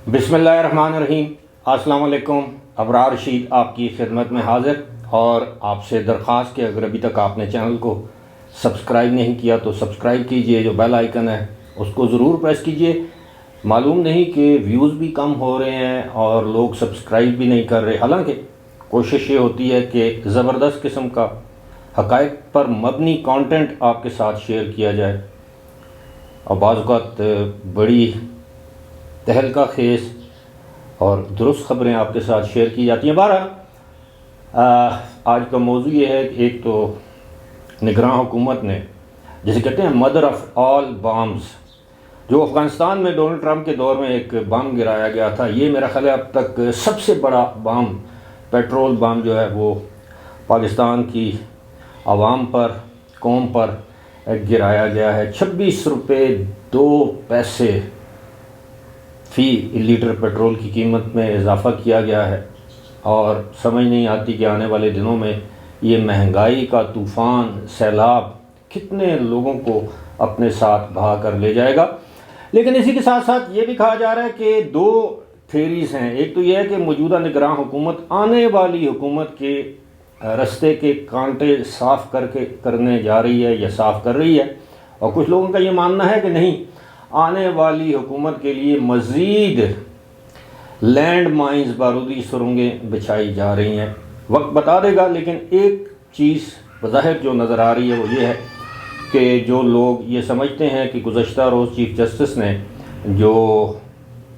بسم اللہ الرحمن الرحیم۔ السلام علیکم۔ ابرار رشید آپ کی خدمت میں حاضر، اور آپ سے درخواست کہ اگر ابھی تک آپ نے چینل کو سبسکرائب نہیں کیا تو سبسکرائب کیجئے، جو بیل آئیکن ہے اس کو ضرور پریس کیجئے۔ معلوم نہیں کہ ویوز بھی کم ہو رہے ہیں اور لوگ سبسکرائب بھی نہیں کر رہے، حالانکہ کوشش یہ ہوتی ہے کہ زبردست قسم کا حقائق پر مبنی کانٹینٹ آپ کے ساتھ شیئر کیا جائے، اور بعض اوقات بڑی تہلکہ خیز اور درست خبریں آپ کے ساتھ شیئر کی جاتی ہیں۔ بہرحال آج کا موضوع یہ ہے کہ ایک تو نگراں حکومت نے، جسے کہتے ہیں مدر آف آل بامز، جو افغانستان میں ڈونلڈ ٹرمپ کے دور میں ایک بم گرایا گیا تھا، یہ میرا خیال ہے اب تک سب سے بڑا بم، پیٹرول بم جو ہے وہ پاکستان کی عوام پر، قوم پر گرایا گیا ہے۔ 26 روپے 2 پیسے فی لیٹر پیٹرول کی قیمت میں اضافہ کیا گیا ہے، اور سمجھ نہیں آتی کہ آنے والے دنوں میں یہ مہنگائی کا طوفان، سیلاب کتنے لوگوں کو اپنے ساتھ بہا کر لے جائے گا۔ لیکن اسی کے ساتھ ساتھ یہ بھی کہا جا رہا ہے کہ دو تھیریز ہیں۔ ایک تو یہ ہے کہ موجودہ نگراں حکومت آنے والی حکومت کے رستے کے کانٹے صاف کرنے جا رہی ہے یا صاف کر رہی ہے، اور کچھ لوگوں کا یہ ماننا ہے کہ نہیں، آنے والی حکومت کے لیے مزید لینڈ مائنز، بارودی سرنگیں بچھائی جا رہی ہیں۔ وقت بتا دے گا، لیکن ایک چیز بظاہر جو نظر آ رہی ہے وہ یہ ہے کہ جو لوگ یہ سمجھتے ہیں کہ گزشتہ روز چیف جسٹس نے جو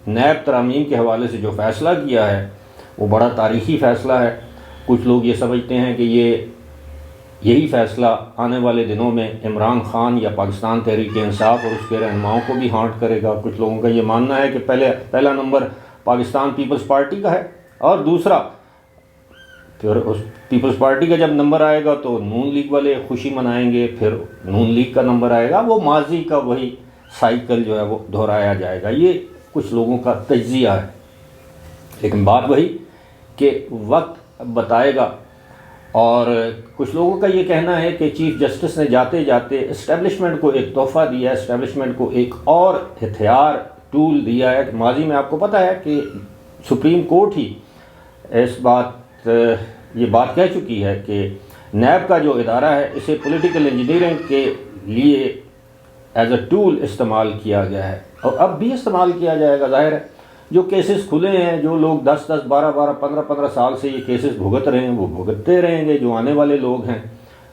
نیب ترامیم کے حوالے سے جو فیصلہ کیا ہے وہ بڑا تاریخی فیصلہ ہے، کچھ لوگ یہ سمجھتے ہیں کہ یہی فیصلہ آنے والے دنوں میں عمران خان یا پاکستان تحریک انصاف اور اس کے رہنماؤں کو بھی ہانٹ کرے گا۔ کچھ لوگوں کا یہ ماننا ہے کہ پہلا نمبر پاکستان پیپلز پارٹی کا ہے، اور دوسرا پھر اس پیپلز پارٹی کا جب نمبر آئے گا تو نون لیگ والے خوشی منائیں گے، پھر نون لیگ کا نمبر آئے گا، وہ ماضی کا وہی سائیکل جو ہے وہ دہرایا جائے گا۔ یہ کچھ لوگوں کا تجزیہ ہے، لیکن بات وہی کہ وقت بتائے گا۔ اور کچھ لوگوں کا یہ کہنا ہے کہ چیف جسٹس نے جاتے جاتے اسٹیبلشمنٹ کو ایک تحفہ دیا ہے، اسٹیبلشمنٹ کو ایک اور ہتھیار، ٹول دیا ہے۔ ماضی میں آپ کو پتہ ہے کہ سپریم کورٹ ہی یہ بات کہہ چکی ہے کہ نیب کا جو ادارہ ہے اسے پولیٹیکل انجینئرنگ کے لیے ایز اے ٹول استعمال کیا گیا ہے، اور اب بھی استعمال کیا جائے گا۔ ظاہر ہے جو کیسز کھلے ہیں، جو لوگ 10 12 15 سال سے یہ کیسز بھگت رہے ہیں وہ بھگتتے رہیں گے۔ جو آنے والے لوگ ہیں،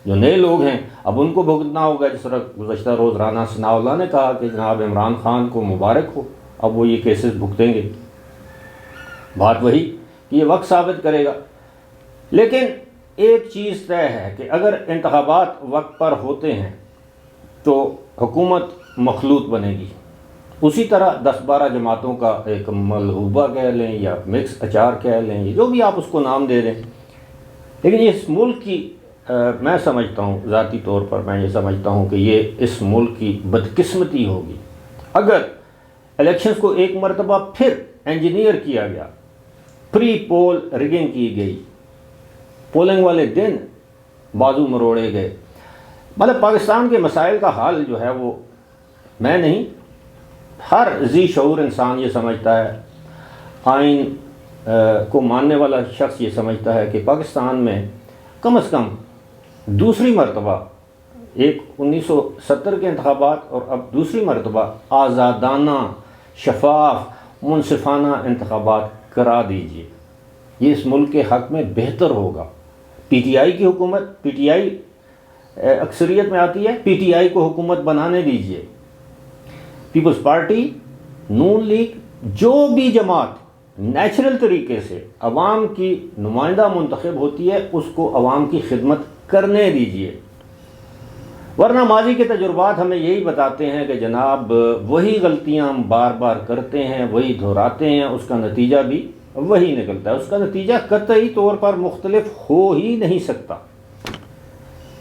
جو نئے لوگ ہیں، اب ان کو بھگتنا ہوگا۔ جس طرح گزشتہ روز رانا ثناء اللہ نے کہا کہ جناب عمران خان کو مبارک ہو، اب وہ یہ کیسز بھگتیں گے۔ بات وہی کہ یہ وقت ثابت کرے گا، لیکن ایک چیز طے ہے کہ اگر انتخابات وقت پر ہوتے ہیں تو حکومت مخلوط بنے گی، اسی طرح 10 12 جماعتوں کا ایک ملحوبہ کہہ لیں یا مکس اچار کہہ لیں، جو بھی آپ اس کو نام دے دیں، لیکن یہ اس ملک کی میں سمجھتا ہوں، ذاتی طور پر میں یہ سمجھتا ہوں کہ یہ اس ملک کی بدقسمتی ہوگی اگر الیکشنز کو ایک مرتبہ پھر انجینئر کیا گیا، پری پول ریگنگ کی گئی، پولنگ والے دن بازو مروڑے گئے۔ مطلب پاکستان کے مسائل کا حل جو ہے وہ میں نہیں، ہر ذی شعور انسان یہ سمجھتا ہے، آئین کو ماننے والا شخص یہ سمجھتا ہے کہ پاکستان میں کم از کم دوسری مرتبہ، ایک 1970 کے انتخابات اور اب دوسری مرتبہ آزادانہ، شفاف، منصفانہ انتخابات کرا دیجیے۔ یہ اس ملک کے حق میں بہتر ہوگا۔ پی ٹی آئی کی حکومت، پی ٹی آئی اکثریت میں آتی ہے، پی ٹی آئی کو حکومت بنانے دیجیے۔ پیپلز پارٹی، نون لیگ، جو بھی جماعت نیچرل طریقے سے عوام کی نمائندہ منتخب ہوتی ہے اس کو عوام کی خدمت کرنے دیجیے، ورنہ ماضی کے تجربات ہمیں یہی بتاتے ہیں کہ جناب وہی غلطیاں ہم بار بار کرتے ہیں، وہی دہراتے ہیں، اس کا نتیجہ بھی وہی نکلتا ہے۔ اس کا نتیجہ قطعی طور پر مختلف ہو ہی نہیں سکتا۔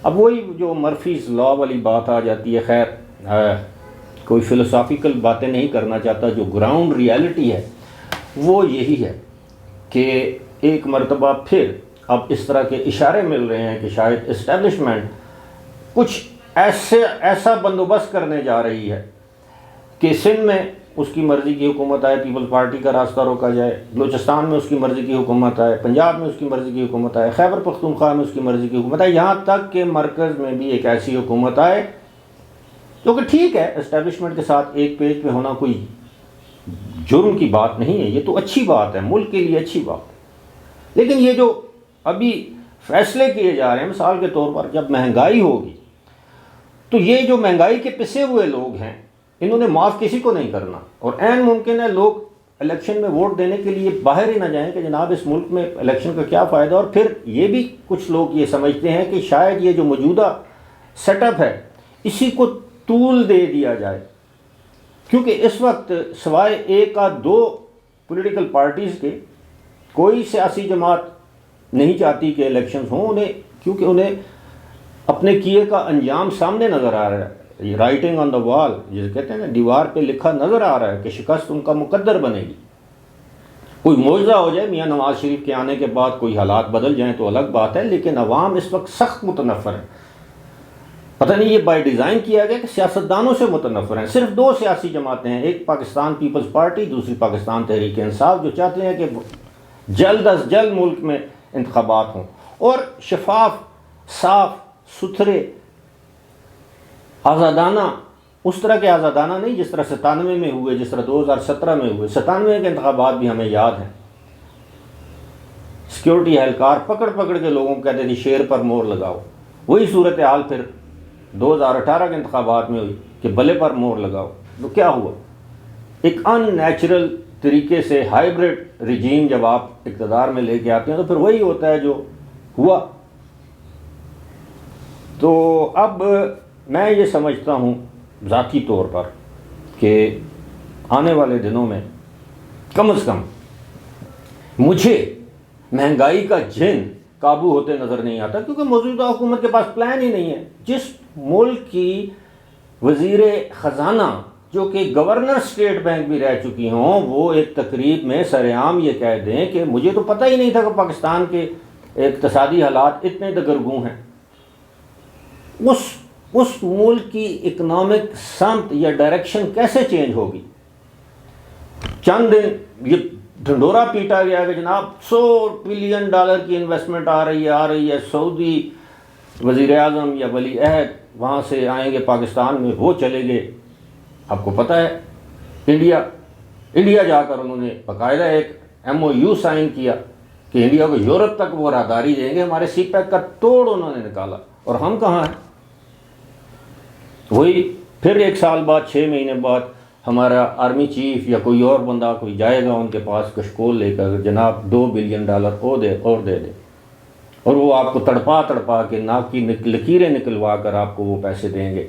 اب وہی جو مرفیز لا والی بات آ جاتی ہے، خیر کوئی فلسافیکل باتیں نہیں کرنا چاہتا، جو گراؤنڈ ریالٹی ہے وہ یہی ہے کہ ایک مرتبہ پھر اب اس طرح کے اشارے مل رہے ہیں کہ شاید اسٹیبلشمنٹ کچھ ایسا بندوبست کرنے جا رہی ہے کہ سندھ میں اس کی مرضی کی حکومت آئے، پیپلز پارٹی کا راستہ روکا جائے، بلوچستان میں اس کی مرضی کی حکومت آئے، پنجاب میں اس کی مرضی کی حکومت آئے، خیبر پختونخوا میں اس کی مرضی کی حکومت آئے، یہاں تک کہ مرکز میں بھی ایک ایسی حکومت آئے جو کہ ٹھیک ہے اسٹیبلشمنٹ کے ساتھ ایک پیج پہ ہونا کوئی جرم کی بات نہیں ہے، یہ تو اچھی بات ہے، ملک کے لیے اچھی بات ہے۔ لیکن یہ جو ابھی فیصلے کیے جا رہے ہیں، مثال کے طور پر جب مہنگائی ہوگی تو یہ جو مہنگائی کے پسے ہوئے لوگ ہیں انہوں نے معاف کسی کو نہیں کرنا، اور عین ممکن ہے لوگ الیکشن میں ووٹ دینے کے لیے باہر ہی نہ جائیں کہ جناب اس ملک میں الیکشن کا کیا فائدہ۔ اور پھر یہ بھی کچھ لوگ یہ سمجھتے ہیں کہ شاید یہ جو موجودہ سیٹ اپ ہے اسی کو طول دے دیا جائے، کیونکہ اس وقت سوائے ایک آدھ دو پولیٹیکل پارٹیز کے کوئی سیاسی جماعت نہیں چاہتی کہ الیکشنز ہوں، کیونکہ انہیں اپنے کیے کا انجام سامنے نظر آ رہا ہے، رائٹنگ آن دا وال جسے کہتے ہیں نا، دیوار پہ لکھا نظر آ رہا ہے کہ شکست ان کا مقدر بنے گی۔ کوئی معجزہ ہو جائے میاں نواز شریف کے آنے کے بعد، کوئی حالات بدل جائیں تو الگ بات ہے، لیکن عوام اس وقت سخت متنفر ہے۔ پتہ نہیں یہ بائی ڈیزائن کیا گیا کہ سیاستدانوں سے متنفر ہیں۔ صرف دو سیاسی جماعتیں ہیں، ایک پاکستان پیپلز پارٹی، دوسری پاکستان تحریک انصاف، جو چاہتے ہیں کہ جلد از جلد ملک میں انتخابات ہوں اور شفاف، صاف ستھرے، آزادانہ، اس طرح کے آزادانہ نہیں جس طرح 97 میں ہوئے، جس طرح 2017 میں ہوئے۔ 97 کے انتخابات بھی ہمیں یاد ہیں، سیکیورٹی اہلکار پکڑ پکڑ کے لوگوں کو کہتے تھے شیر پر مور لگاؤ۔ وہی صورتحال پھر 2018 کے انتخابات میں ہوئی کہ بلے پر مور لگاؤ۔ تو کیا ہوا؟ ایک ان نیچرل طریقے سے ہائیبرڈ رجیم جب آپ اقتدار میں لے کے آتے ہیں تو پھر وہی ہوتا ہے جو ہوا۔ تو اب میں یہ سمجھتا ہوں ذاتی طور پر کہ آنے والے دنوں میں کم از کم مجھے مہنگائی کا جن قابو ہوتے نظر نہیں آتا، کیونکہ موجودہ حکومت کے پاس پلان ہی نہیں ہے۔ جس ملک کی وزیر خزانہ جو کہ گورنر اسٹیٹ بینک بھی رہ چکی ہوں، وہ ایک تقریب میں سرعام یہ کہہ دیں کہ مجھے تو پتہ ہی نہیں تھا کہ پاکستان کے اقتصادی حالات اتنے دگرگوں ہیں، اس ملک کی اکنامک سمت یا ڈائریکشن کیسے چینج ہوگی؟ چند دن یہ ڈھنڈورا پیٹا گیا کہ جناب $100 بلین کی انویسٹمنٹ آ رہی ہے، سعودی وزیر اعظم یا ولی عہد وہاں سے آئیں گے پاکستان میں، وہ چلے گئے۔ آپ کو پتہ ہے انڈیا جا کر انہوں نے باقاعدہ ایک MOU سائن کیا کہ انڈیا کو یورپ تک وہ راہداری دیں گے، ہمارے سی پیک کا توڑ انہوں نے نکالا، اور ہم کہاں ہیں؟ وہی پھر 1 سال بعد 6 مہینے بعد ہمارا آرمی چیف یا کوئی اور بندہ کوئی جائے گا ان کے پاس کشکول لے کر، جناب $2 بلین اور دے دے، اور وہ آپ کو تڑپا کے ناک کی لکیریں نکلوا کر آپ کو وہ پیسے دیں گے،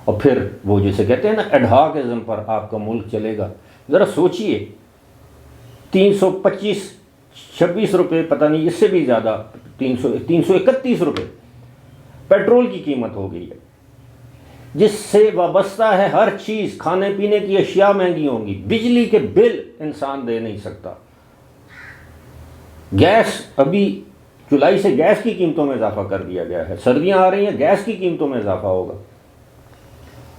اور پھر وہ جسے کہتے ہیں نا ایڈہاکزم پر آپ کا ملک چلے گا۔ ذرا سوچئے 326 روپے، پتہ نہیں اس سے بھی زیادہ، 331 روپے پیٹرول کی قیمت ہو گئی ہے، جس سے وابستہ ہے ہر چیز، کھانے پینے کی اشیاء مہنگی ہوں گی، بجلی کے بل انسان دے نہیں سکتا، گیس ابھی جولائی سے گیس کی قیمتوں میں اضافہ کر دیا گیا ہے، سردیاں آ رہی ہیں گیس کی قیمتوں میں اضافہ ہوگا،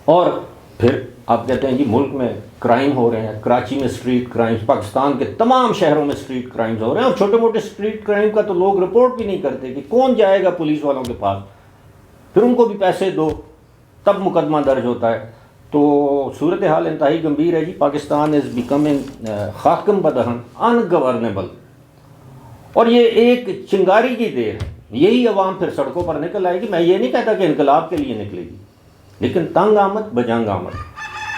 اور پھر آپ کہتے ہیں جی ملک میں کرائم ہو رہے ہیں، کراچی میں اسٹریٹ کرائمز، پاکستان کے تمام شہروں میں اسٹریٹ کرائمز ہو رہے ہیں، اور چھوٹے موٹے اسٹریٹ کرائم کا تو لوگ رپورٹ بھی نہیں کرتے کہ کون جائے گا پولیس والوں کے پاس، پھر ان کو بھی پیسے دو تب مقدمہ درج ہوتا ہے۔ تو صورتحال انتہائی گمبھیر ہے جی۔ پاکستان از بیکمنگ خاکم بدہن انگورنیبل، اور یہ ایک چنگاری کی دیر ہے، یہی عوام پھر سڑکوں پر نکل آئے گی۔ میں یہ نہیں کہتا کہ انقلاب کے لیے نکلے گی، لیکن تنگ آمد بجنگ آمد،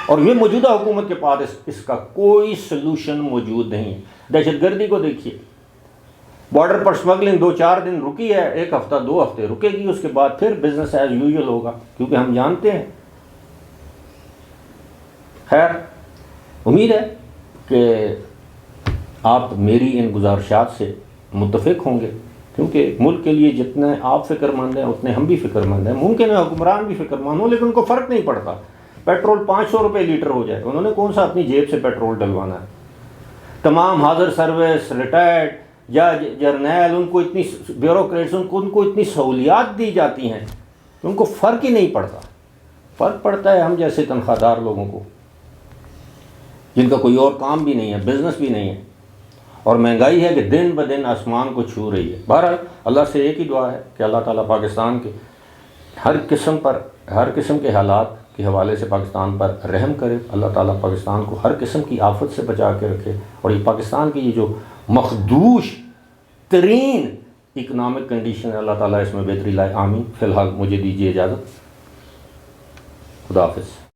اور یہ موجودہ حکومت کے پاس اس کا کوئی سلوشن موجود نہیں ہے۔ دہشت گردی کو دیکھیے، بارڈر پر سمگلنگ 2-4 دن رکی ہے، 1 ہفتہ 2 ہفتے رکے گی، اس کے بعد پھر بزنس ایز یوزول ہوگا، کیونکہ ہم جانتے ہیں۔ خیر، امید ہے کہ آپ میری ان گزارشات سے متفق ہوں گے، کیونکہ ملک کے لیے جتنے آپ فکر مند ہیں اتنے ہم بھی فکر مند ہیں۔ ممکن ہے حکمران بھی فکر مند ہوں، لیکن ان کو فرق نہیں پڑتا، پیٹرول 500 روپے لیٹر ہو جائے، انہوں نے کون سا اپنی جیب سے پیٹرول ڈلوانا ہے۔ تمام حاضر سروس، ریٹائرڈ یا جرنیل، ان کو اتنی بیوروکریٹس، ان کو اتنی سہولیات دی جاتی ہیں کہ ان کو فرق ہی نہیں پڑتا۔ فرق پڑتا ہے ہم جیسے تنخواہ دار لوگوں کو۔ جن کا کوئی اور کام بھی نہیں ہے، بزنس بھی نہیں ہے، اور مہنگائی ہے کہ دن بدن آسمان کو چھو رہی ہے۔ بہرحال اللہ سے ایک ہی دعا ہے کہ اللہ تعالیٰ پاکستان کے ہر قسم کے حالات کے حوالے سے پاکستان پر رحم کرے، اللہ تعالیٰ پاکستان کو ہر قسم کی آفت سے بچا کے رکھے، اور یہ پاکستان کی یہ جو مخدوش ترین اکنامک کنڈیشن ہے، اللہ تعالیٰ اس میں بہتری لائے، آمین۔ فی الحال مجھے دیجیے اجازت، خدا حافظ۔